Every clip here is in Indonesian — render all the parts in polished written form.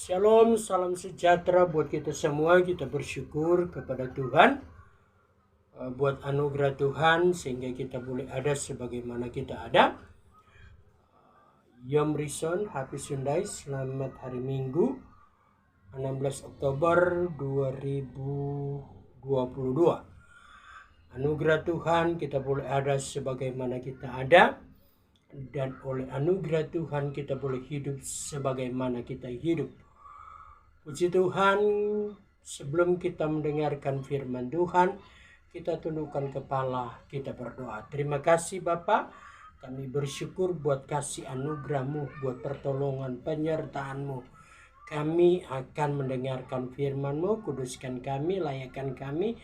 Shalom, salam sejahtera buat kita semua. Kita bersyukur kepada Tuhan buat anugerah Tuhan sehingga kita boleh ada sebagaimana kita ada. Yom Rison, Happy Sunday, selamat hari Minggu 16 Oktober 2022. Anugerah Tuhan kita boleh ada sebagaimana kita ada, dan oleh anugerah Tuhan kita boleh hidup sebagaimana kita hidup. Puji Tuhan, sebelum kita mendengarkan firman Tuhan, kita tundukkan kepala, kita berdoa. Terima kasih Bapa, kami bersyukur buat kasih anugerah-Mu, buat pertolongan penyertaan-Mu. Kami akan mendengarkan firman-Mu, kuduskan kami, layakkan kami,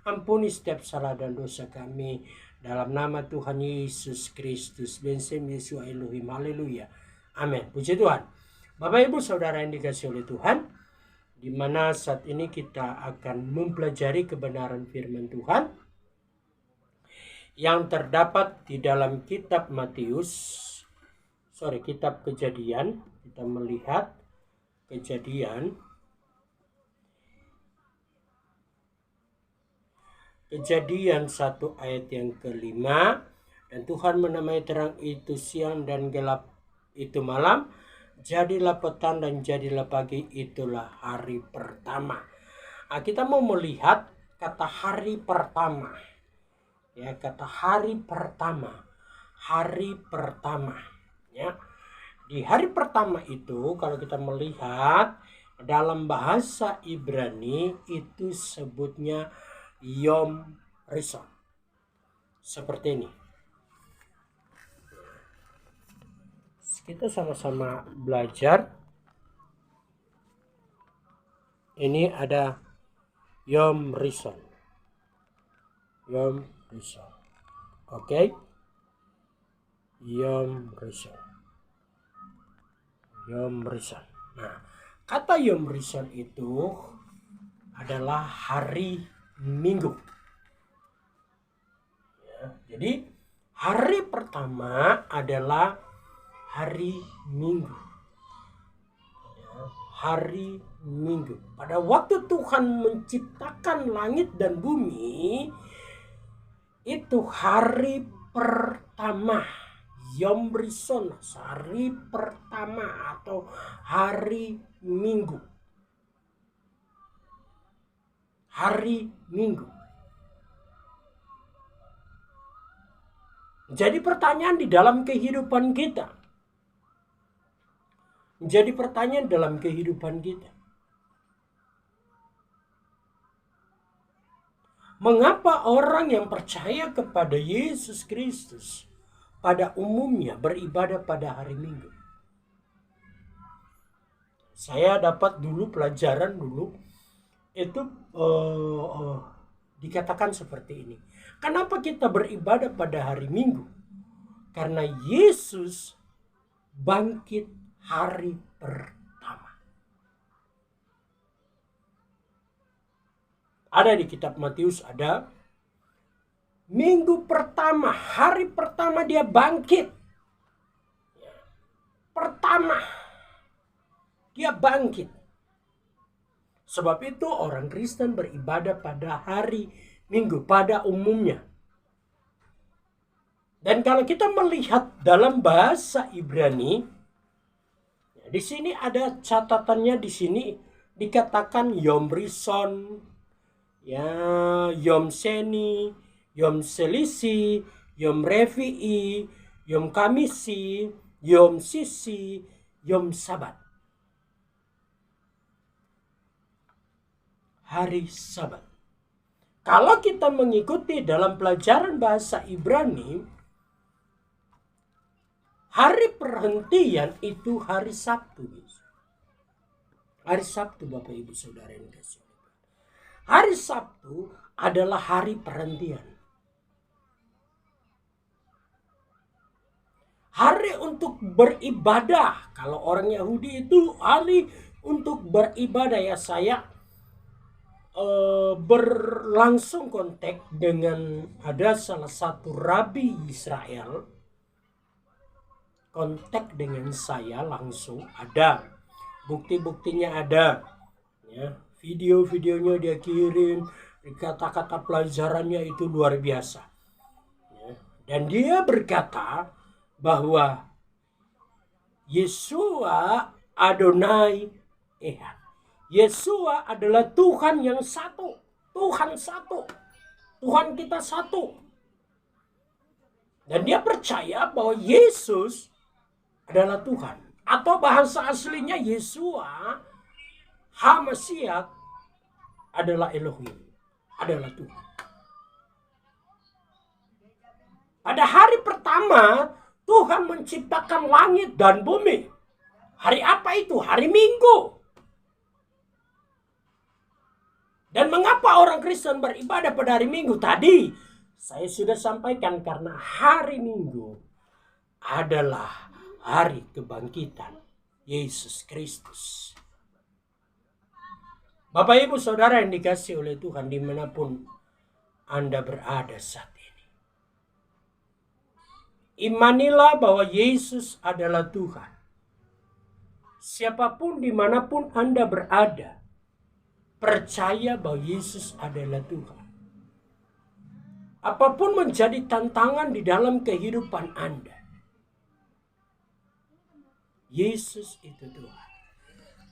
ampuni setiap salah dan dosa kami. Dalam nama Tuhan Yesus Kristus, Bensem Yesus Elohim, haleluya. Amin. Puji Tuhan. Bapak Ibu Saudara yang dikasihi oleh Tuhan, di mana saat ini kita akan mempelajari kebenaran firman Tuhan yang terdapat di dalam kitab kitab Kejadian. Kita melihat Kejadian 1 ayat yang ke-5, dan Tuhan menamai terang itu siang dan gelap itu malam. Jadilah petang dan jadilah pagi, itulah hari pertama. Kita mau melihat kata hari pertama. Ya, kata hari pertama. Hari pertama. Ya. Di hari pertama itu kalau kita melihat dalam bahasa Ibrani itu sebutnya Yom Rison. Seperti ini. Kita sama-sama belajar. Ini ada Yom Rison. Yom Rison. Oke. Yom Rison. Yom Rison. Nah, kata Yom Rison itu adalah hari Minggu. Ya, jadi hari pertama adalah hari Minggu. Hari Minggu. Pada waktu Tuhan menciptakan langit dan bumi, itu hari pertama. Yom Rison, hari pertama atau hari Minggu. Hari Minggu. Jadi pertanyaan di dalam kehidupan kita. Jadi pertanyaan dalam kehidupan kita. Mengapa orang yang percaya kepada Yesus Kristus pada umumnya beribadah pada hari Minggu? Saya dapat dulu pelajaran itu dikatakan seperti ini. Kenapa kita beribadah pada hari Minggu? Karena Yesus bangkit hari pertama. Ada di kitab Matius, ada minggu pertama, hari pertama dia bangkit. Pertama dia bangkit. Sebab itu orang Kristen beribadah pada hari Minggu pada umumnya. Dan kalau kita melihat dalam bahasa Ibrani, di sini ada catatannya, di sini dikatakan Yom Rison, ya, Yom Seni, Yom Selisi, Yom Revi'i, Yom Kamisi, Yom Sisi, Yom Sabat. Hari Sabat. Kalau kita mengikuti dalam pelajaran bahasa Ibrani, hari perhentian itu hari Sabtu. Hari Sabtu, Bapak Ibu Saudara yang kasih. Hari Sabtu adalah hari perhentian. Hari untuk beribadah. Kalau orang Yahudi itu hari untuk beribadah. Ya, saya berlangsung kontak dengan ada salah satu rabi Israel. Kontak dengan saya langsung ada Bukti-buktinya ada. Ya, video-videonya dia kirim, kata-kata pelajarannya itu luar biasa. Ya, dan dia berkata bahwa Yeshua Adonai Ehad. Yeshua adalah Tuhan yang satu. Tuhan satu. Tuhan kita satu. Dan dia percaya bahwa Yesus adalah Tuhan. Atau bahasa aslinya Yeshua HaMashiach adalah Elohim. Adalah Tuhan. Pada hari pertama Tuhan menciptakan langit dan bumi. Hari apa itu? Hari Minggu. Dan mengapa orang Kristen beribadah pada hari Minggu? Tadi saya sudah sampaikan karena hari Minggu adalah hari kebangkitan Yesus Kristus. Bapak Ibu Saudara yang dikasihi oleh Tuhan dimanapun Anda berada saat ini. Imanilah bahwa Yesus adalah Tuhan. Siapapun dimanapun Anda berada, percaya bahwa Yesus adalah Tuhan. Apapun menjadi tantangan di dalam kehidupan Anda, Yesus itu Tuhan.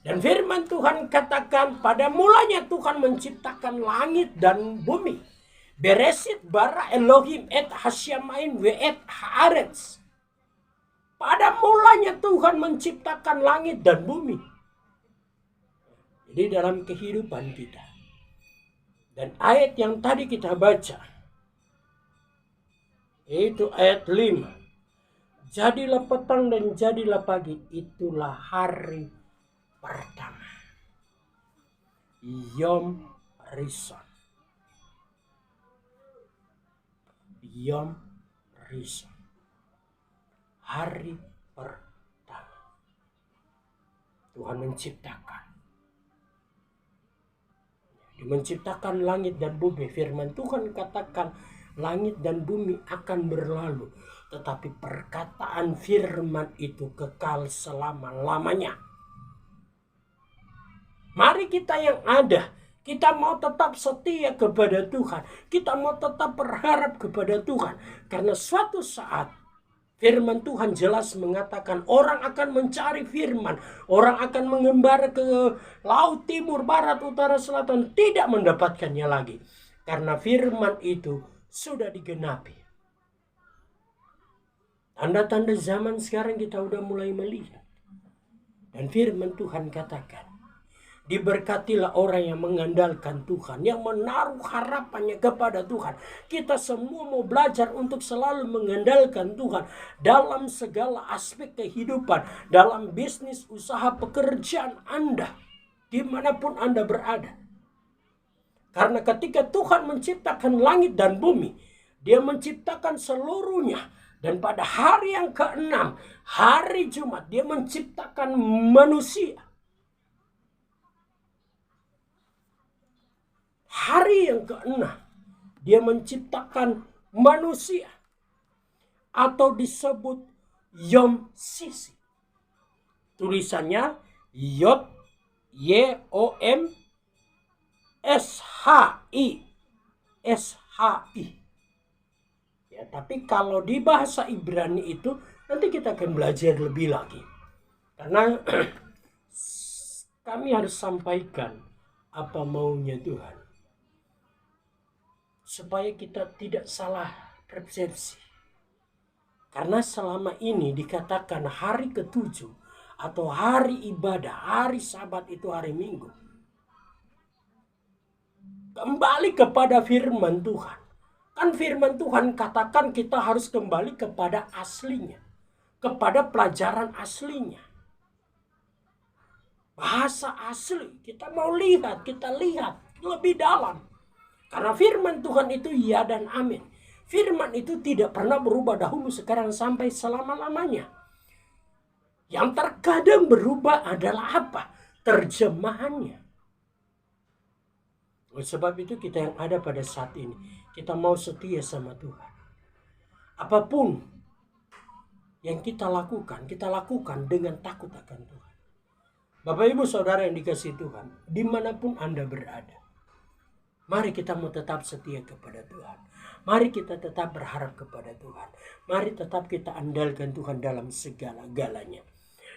Dan firman Tuhan katakan pada mulanya Tuhan menciptakan langit dan bumi. Beresit bara Elohim et hasyamain ve et haaretz. Pada mulanya Tuhan menciptakan langit dan bumi. Jadi dalam kehidupan kita. Dan ayat yang tadi kita baca, yaitu ayat 5. Jadilah petang dan jadilah pagi, itulah hari pertama. Yom Rishon. Yom Rishon. Hari pertama. Tuhan menciptakan. Dia menciptakan langit dan bumi. Firman Tuhan katakan langit dan bumi akan berlalu. Tetapi perkataan firman itu kekal selama-lamanya. Mari kita yang ada, kita mau tetap setia kepada Tuhan. Kita mau tetap berharap kepada Tuhan. Karena suatu saat firman Tuhan jelas mengatakan orang akan mencari firman. Orang akan mengembara ke laut, timur, barat, utara, selatan. Tidak mendapatkannya lagi. Karena firman itu sudah digenapi. Tanda-tanda zaman sekarang kita udah mulai melihat. Dan firman Tuhan katakan, diberkatilah orang yang mengandalkan Tuhan, yang menaruh harapannya kepada Tuhan. Kita semua mau belajar untuk selalu mengandalkan Tuhan dalam segala aspek kehidupan, dalam bisnis, usaha, pekerjaan Anda, dimanapun Anda berada. Karena ketika Tuhan menciptakan langit dan bumi, Dia menciptakan seluruhnya. Dan pada hari yang ke-6, hari Jumat, Dia menciptakan manusia. Hari yang ke-6, Dia menciptakan manusia. Atau disebut Yom Sisi. Tulisannya Yod, Y-O-M, S-H-I. S-H-I. Ya, tapi kalau di bahasa Ibrani itu nanti kita akan belajar lebih lagi. Karena kami harus sampaikan apa maunya Tuhan. Supaya kita tidak salah persepsi. Karena selama ini dikatakan hari ke-7 atau hari ibadah, hari Sabat itu hari Minggu. Kembali kepada firman Tuhan. Kan firman Tuhan katakan kita harus kembali kepada aslinya. Kepada pelajaran aslinya. Bahasa asli. Kita mau lihat, kita lihat lebih dalam. Karena firman Tuhan itu ya dan amin. Firman itu tidak pernah berubah dahulu, sekarang, sampai selama-lamanya. Yang terkadang berubah adalah apa? Terjemahannya. Oleh sebab itu kita yang ada pada saat ini, kita mau setia sama Tuhan. Apapun yang kita lakukan dengan takut akan Tuhan. Bapak Ibu Saudara yang dikasihi Tuhan, dimanapun Anda berada, mari kita mau tetap setia kepada Tuhan. Mari kita tetap berharap kepada Tuhan. Mari tetap kita andalkan Tuhan dalam segala-galanya.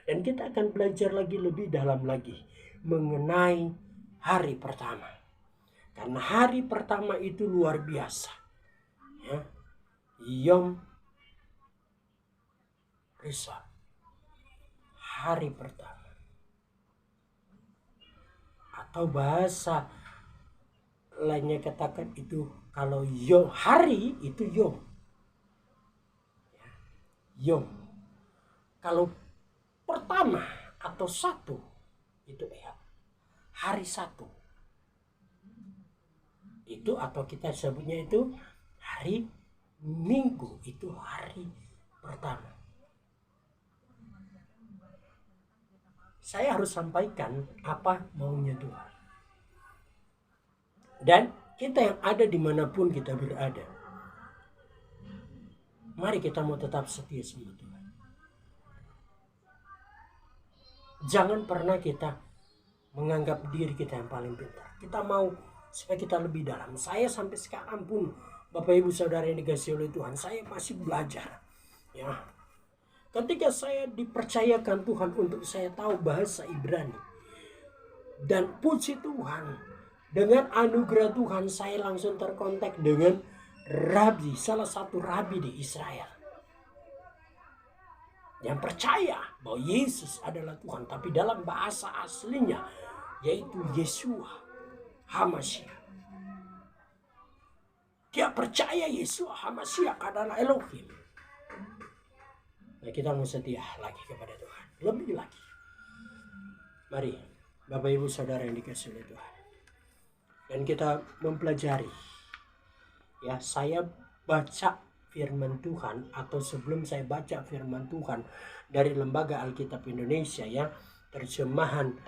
Dan kita akan belajar lagi lebih dalam lagi mengenai hari pertama. Karena hari pertama itu luar biasa. Ya. Yom Rishon. Hari pertama. Atau bahasa lainnya katakan itu kalau yom hari itu yom. Yom. Kalau pertama atau satu itu hari satu. Itu atau kita sebutnya itu hari Minggu, itu hari pertama. Saya harus sampaikan apa maunya Tuhan. Dan kita yang ada dimanapun kita berada, mari kita mau tetap setia sama Tuhan. Jangan pernah kita menganggap diri kita yang paling pintar. Kita mau supaya kita lebih dalam. Saya sampai sekarang pun, Bapak Ibu Saudara yang dikasihi oleh Tuhan, saya masih belajar. Ya, ketika saya dipercayakan Tuhan untuk saya tahu bahasa Ibrani, dan puji Tuhan, dengan anugerah Tuhan saya langsung terkontak dengan rabi, salah satu rabi di Israel, yang percaya bahwa Yesus adalah Tuhan, tapi dalam bahasa aslinya yaitu Yeshua HaMashiach. Dia percaya Yeshua HaMashiach adalah Elohim. Nah, kita mau setia lagi kepada Tuhan, lebih lagi. Mari Bapak Ibu Saudara yang dikasihi oleh Tuhan, dan kita mempelajari. Ya, saya baca firman Tuhan, atau sebelum saya baca firman Tuhan dari Lembaga Alkitab Indonesia, ya, terjemahan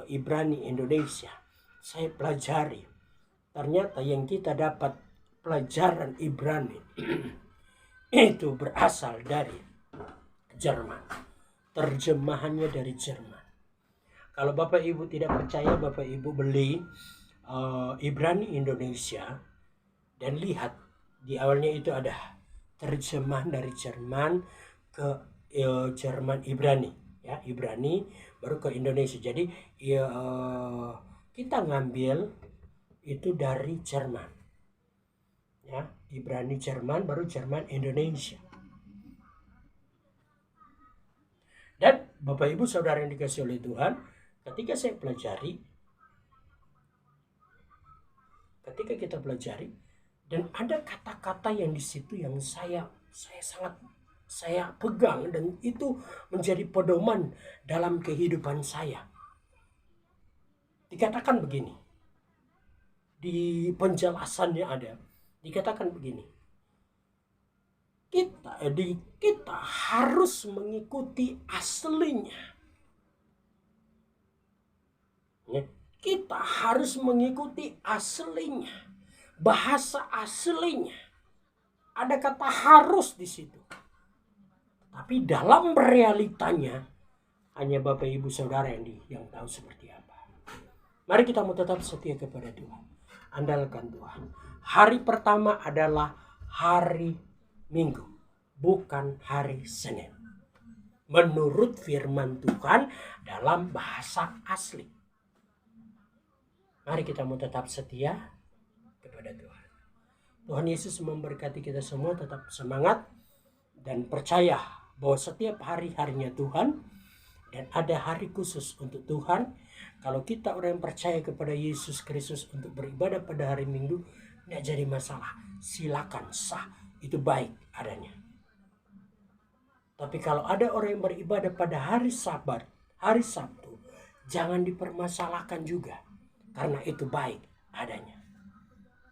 Ibrani Indonesia, saya pelajari. Ternyata yang kita dapat pelajaran Ibrani itu berasal dari Jerman. Terjemahannya dari Jerman. Kalau Bapak Ibu tidak percaya, Bapak Ibu beli Ibrani Indonesia dan lihat di awalnya itu ada terjemahan dari Jerman ke Jerman Ibrani, ya, Ibrani baru ke Indonesia. Jadi kita ngambil itu dari Jerman, ya, Ibrani Jerman baru Jerman Indonesia. Dan Bapak Ibu Saudara yang dikasihi oleh Tuhan, ketika saya pelajari, ketika kita pelajari, dan ada kata-kata yang di situ yang saya pegang, dan itu menjadi pedoman dalam kehidupan saya. Dikatakan begini, di penjelasannya ada, dikatakan begini, kita harus mengikuti aslinya. Kita harus mengikuti aslinya, bahasa aslinya. Ada kata harus di situ. Tapi dalam realitanya hanya Bapak Ibu Saudara yang tahu seperti apa. Mari kita mau tetap setia kepada Tuhan. Andalkan Tuhan. Hari pertama adalah hari Minggu, bukan hari Senin. Menurut firman Tuhan dalam bahasa asli. Mari kita mau tetap setia kepada Tuhan. Tuhan Yesus memberkati kita semua, tetap semangat dan percaya bahwa setiap hari-harinya Tuhan, dan ada hari khusus untuk Tuhan. Kalau kita orang yang percaya kepada Yesus Kristus untuk beribadah pada hari Minggu, tidak jadi masalah. Silakan, sah, itu baik adanya. Tapi kalau ada orang yang beribadah pada hari Sabat, hari Sabtu, jangan dipermasalahkan juga. Karena itu baik adanya.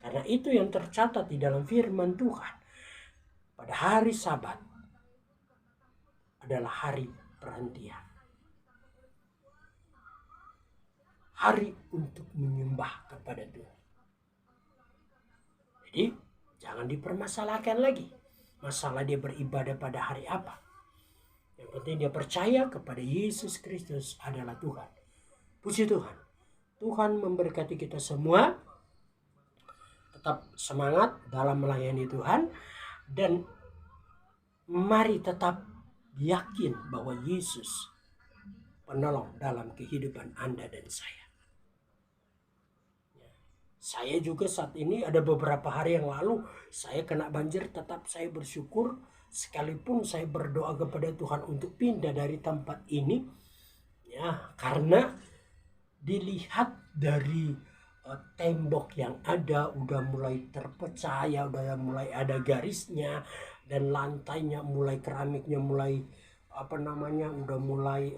Karena itu yang tercatat di dalam firman Tuhan. Pada hari Sabat adalah hari perhentian. Hari untuk menyembah kepada Tuhan. Jadi jangan dipermasalahkan lagi. Masalah dia beribadah pada hari apa. Yang Yang penting dia percaya kepada Yesus Kristus adalah Tuhan. Puji Tuhan. Tuhan memberkati kita semua. Tetap semangat dalam melayani Tuhan. Dan mari tetap yakin bahwa Yesus penolong dalam kehidupan Anda dan saya. Saya juga saat ini ada beberapa hari yang lalu saya kena banjir, tetap saya bersyukur sekalipun saya berdoa kepada Tuhan untuk pindah dari tempat ini. Ya, karena dilihat dari tembok yang ada udah mulai terpecah ya, udah mulai ada garisnya, dan lantainya mulai, keramiknya mulai udah mulai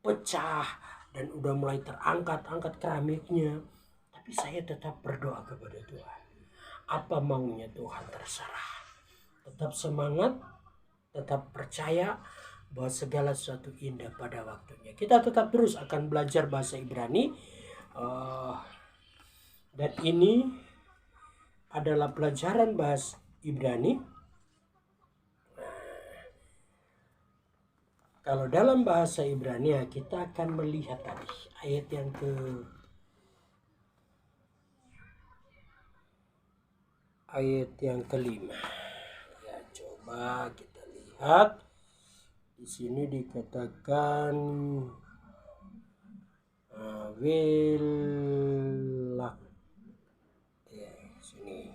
pecah dan udah mulai terangkat keramiknya. Tapi saya tetap berdoa kepada Tuhan. Apa maunya Tuhan terserah. Tetap semangat, tetap percaya bahwa segala sesuatu indah pada waktunya. Kita tetap terus akan belajar bahasa Ibrani. Dan ini adalah pelajaran bahasa Ibrani. Kalau dalam bahasa Ibrani kita akan melihat tadi ayat yang kelima. Ya, coba kita lihat. Di sini dikatakan Wilak. Ya, sini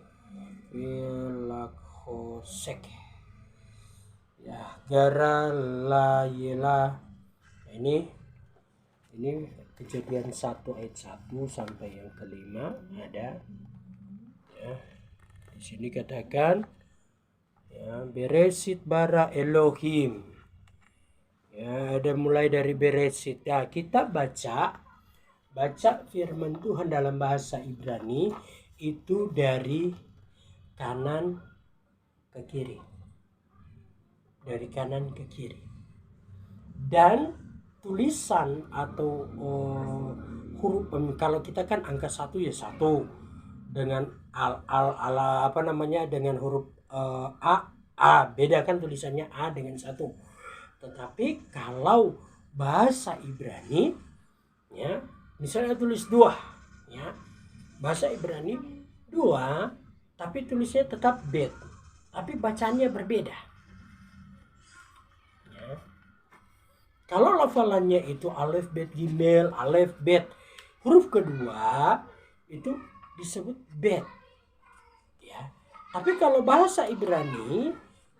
Wilakhosek. Ya, gara la yela. Ini Kejadian 1 ayat 1 sampai yang kelima ada. Ya, di sini katakan ya, Beresit bara Elohim. Ya, ada mulai dari Beresit. Ya, kita baca firman Tuhan dalam bahasa Ibrani itu dari kanan ke kiri. Dari kanan ke kiri. Dan tulisan atau huruf, kalau kita kan angka 1 ya 1 dengan dengan huruf A, beda kan tulisannya A dengan 1. Tetapi kalau bahasa Ibrani ya, misalnya tulis 2 ya. Bahasa Ibrani 2 tapi tulisnya tetap bet, tapi bacaannya berbeda. Kalau lafalannya itu alef bet gimel, alef bet, huruf kedua itu disebut bet. Ya. Tapi kalau bahasa Ibrani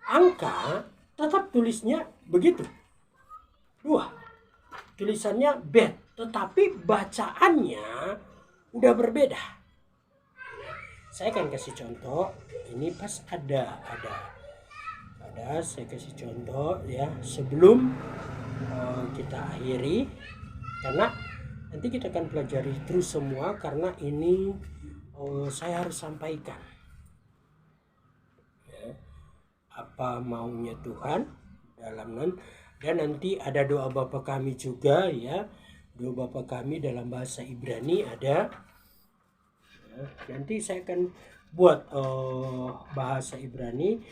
angka tetap tulisnya begitu. 2. Tulisannya bet, tetapi bacaannya udah berbeda. Saya akan kasih contoh. Ini pas ada saya kasih contoh ya sebelum kita akhiri, karena nanti kita akan pelajari terus semua, karena ini saya harus sampaikan ya, apa maunya Tuhan dalam dan nanti ada doa Bapa kami juga ya, doa Bapa kami dalam bahasa Ibrani ada ya, nanti saya akan buat bahasa Ibrani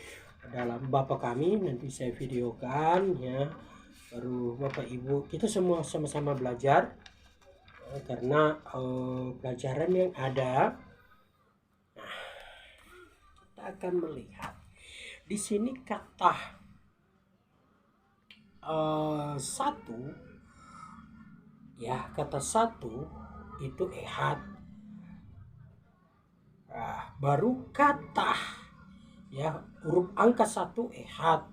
dalam Bapa kami, nanti saya videokan ya, baru Bapak Ibu kita semua sama-sama belajar karena pelajaran yang ada. Nah, kita akan melihat di sini kata 1 ya, kata 1 itu ehad. Nah, baru kata ya huruf angka 1 ehad,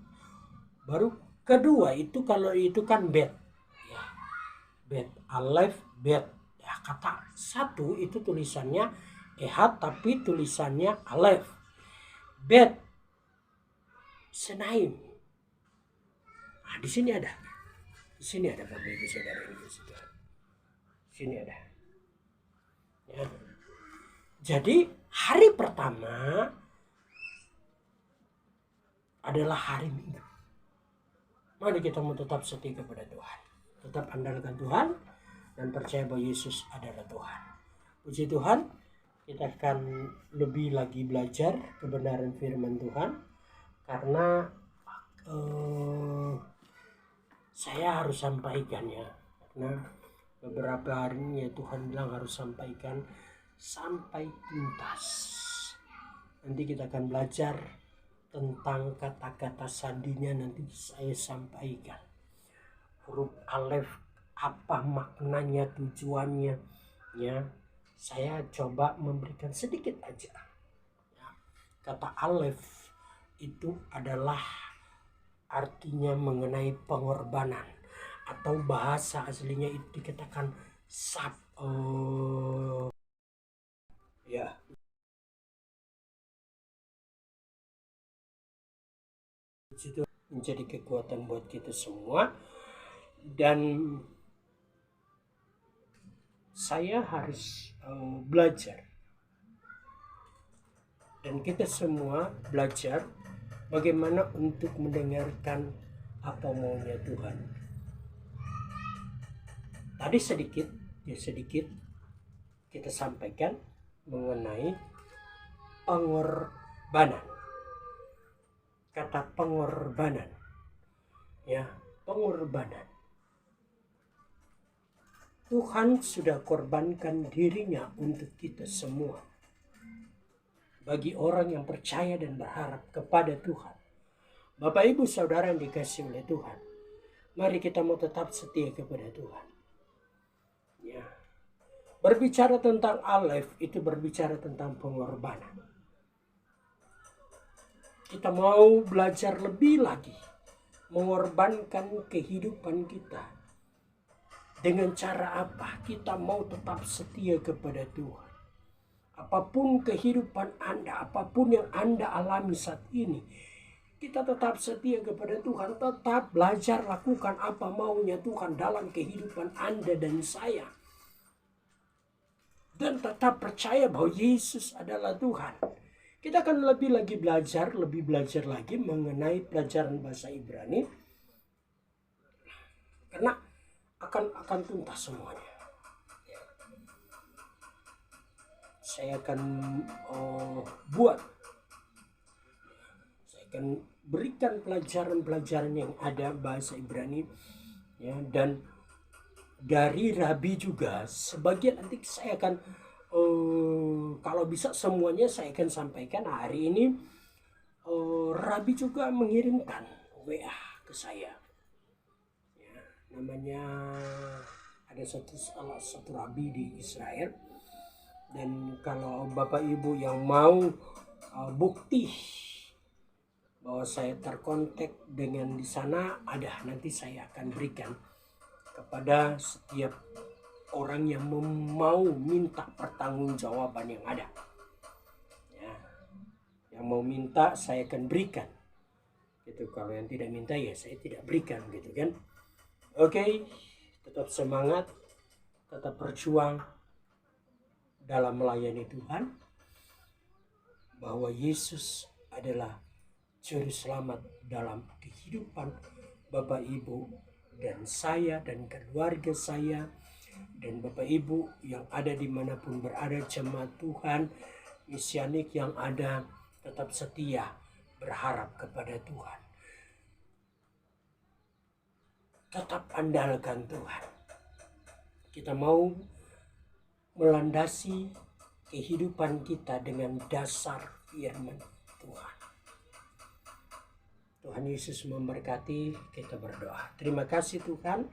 baru kedua itu kalau itu kan bet ya, bet alef bet ya. Kata 1 itu tulisannya ehad tapi tulisannya alef. Bet senaim. Nah, di sini ada Bapak Ibu Saudara ini di sini ada ya. Jadi hari pertama adalah hari Minggu. Mari kita mau tetap setia kepada Tuhan, tetap andalkan Tuhan dan percaya bahwa Yesus adalah Tuhan. Puji Tuhan, kita akan lebih lagi belajar kebenaran firman Tuhan, karena eh, saya harus sampaikan ya, karena beberapa hari ini ya Tuhan bilang harus sampaikan sampai tuntas. Nanti kita akan belajar tentang kata-kata sandinya, nanti saya sampaikan. Huruf alef, apa maknanya, tujuannya, ya. Saya coba memberikan sedikit aja. Ya. Kata alef itu adalah artinya mengenai pengorbanan, atau bahasa aslinya itu dikatakan ya, itu menjadi kekuatan buat kita semua. Dan saya harus belajar, dan kita semua belajar bagaimana untuk mendengarkan apa maunya Tuhan. Tadi sedikit kita sampaikan mengenai pengorbanan. Kata pengorbanan, ya, pengorbanan. Tuhan sudah korbankan dirinya untuk kita semua. Bagi orang yang percaya dan berharap kepada Tuhan. Bapak Ibu Saudara yang dikasihi oleh Tuhan, mari kita mau tetap setia kepada Tuhan. Ya. Berbicara tentang alef itu berbicara tentang pengorbanan. Kita mau belajar lebih lagi mengorbankan kehidupan kita. Dengan cara apa? Kita mau tetap setia kepada Tuhan. Apapun kehidupan Anda, apapun yang Anda alami saat ini, kita tetap setia kepada Tuhan. Tetap belajar lakukan apa maunya Tuhan dalam kehidupan Anda dan saya. Dan tetap percaya bahwa Yesus adalah Tuhan. Kita akan lebih belajar lagi mengenai pelajaran bahasa Ibrani. Karena akan tuntas semuanya. Saya akan berikan pelajaran-pelajaran yang ada bahasa Ibrani, ya, dan dari Rabi juga sebagian nanti saya akan kalau bisa semuanya saya akan sampaikan. Hari ini Rabi juga mengirimkan WA ke saya, ya, namanya ada salah satu Rabi di Israel. Dan kalau Bapak Ibu yang mau bukti bahwa saya terkontak dengan di sana, ada, nanti saya akan berikan kepada setiap orang yang mau minta pertanggungjawaban yang ada. Ya, yang mau minta saya akan berikan. Gitu. Kalau yang tidak minta ya saya tidak berikan, gitu kan. Oke, tetap semangat, tetap berjuang dalam melayani Tuhan, bahwa Yesus adalah juru selamat dalam kehidupan Bapak Ibu dan saya dan keluarga saya, dan Bapak Ibu yang ada dimanapun berada, jemaat Tuhan, misianik yang ada, tetap setia berharap kepada Tuhan. Tetap andalkan Tuhan. Kita mau melandasi kehidupan kita dengan dasar firman Tuhan. Tuhan Yesus memberkati. Kita berdoa. Terima kasih Tuhan,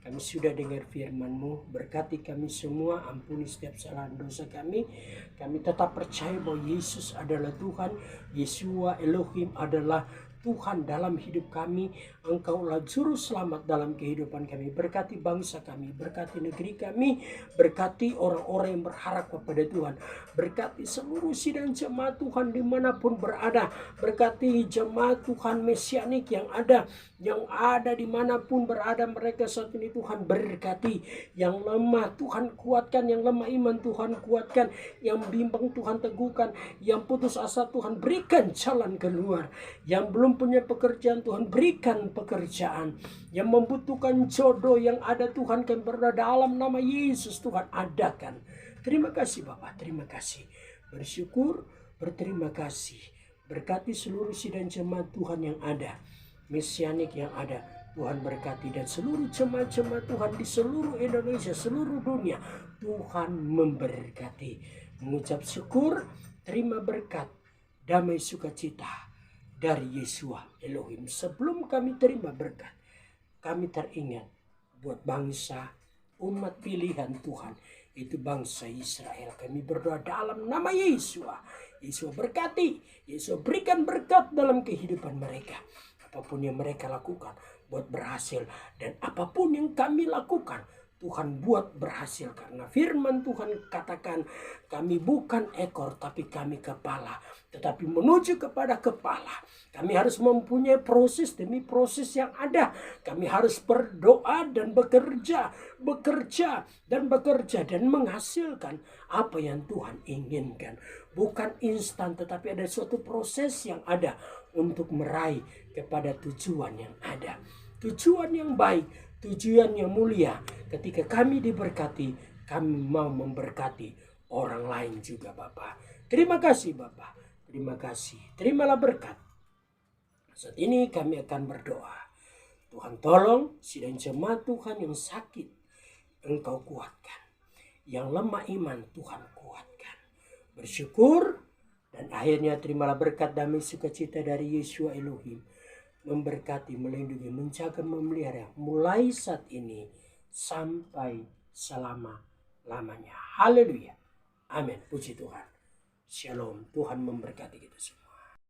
kami sudah dengar firman-Mu. Berkati kami semua, ampuni setiap kesalahan dosa kami. Kami tetap percaya bahwa Yesus adalah Tuhan, Yeshua Elohim adalah Tuhan dalam hidup kami. Engkaulah juru selamat dalam kehidupan kami. Berkati bangsa kami, berkati negeri kami, berkati orang-orang yang berharap kepada Tuhan. Berkati seluruh sidang jemaat Tuhan dimanapun berada. Berkati jemaat Tuhan mesianik yang ada dimanapun berada mereka saat ini. Tuhan berkati yang lemah, Tuhan kuatkan, yang lemah iman Tuhan kuatkan, yang bimbang Tuhan teguhkan, yang putus asa Tuhan berikan jalan keluar, yang belum punya pekerjaan Tuhan berikan pekerjaan, yang membutuhkan jodoh yang ada Tuhan kami berdoa dalam nama Yesus Tuhan adakan. Terima kasih Bapak, terima kasih, bersyukur, berterima kasih. Berkati seluruh sidang jemaat Tuhan yang ada, mesianik yang ada. Tuhan berkati, dan seluruh jemaat-jemaat Tuhan di seluruh Indonesia, seluruh dunia, Tuhan memberkati. Mengucap syukur, terima berkat, damai sukacita dari Yeshua Elohim. Sebelum kami terima berkat, kami teringat buat bangsa, umat pilihan Tuhan, itu bangsa Israel. Kami berdoa dalam nama Yeshua. Yeshua berkati, Yeshua berikan berkat dalam kehidupan mereka. Apapun yang mereka lakukan, buat berhasil. Dan apapun yang kami lakukan, Tuhan buat berhasil. Karena firman Tuhan katakan, kami bukan ekor, tapi kami kepala. Tetapi menuju kepada kepala, kami harus mempunyai proses demi proses yang ada. Kami harus berdoa dan bekerja dan menghasilkan apa yang Tuhan inginkan. Bukan instan, tetapi ada suatu proses yang ada untuk meraih kepada tujuan yang ada. Tujuan yang baik, tujuan yang mulia. Ketika kami diberkati, kami mau memberkati orang lain juga, Bapak. Terima kasih, Bapak. Terima kasih. Terimalah berkat. Saat ini kami akan berdoa. Tuhan tolong sidang jemaat Tuhan yang sakit, Engkau kuatkan. Yang lemah iman, Tuhan kuatkan. Bersyukur, dan akhirnya terimalah berkat damai sukacita dari Yeshua Elohim. Memberkati, melindungi, menjaga, memelihara mulai saat ini sampai selama-lamanya. Haleluya. Amin. Puji Tuhan. Shalom. Tuhan memberkati kita semua.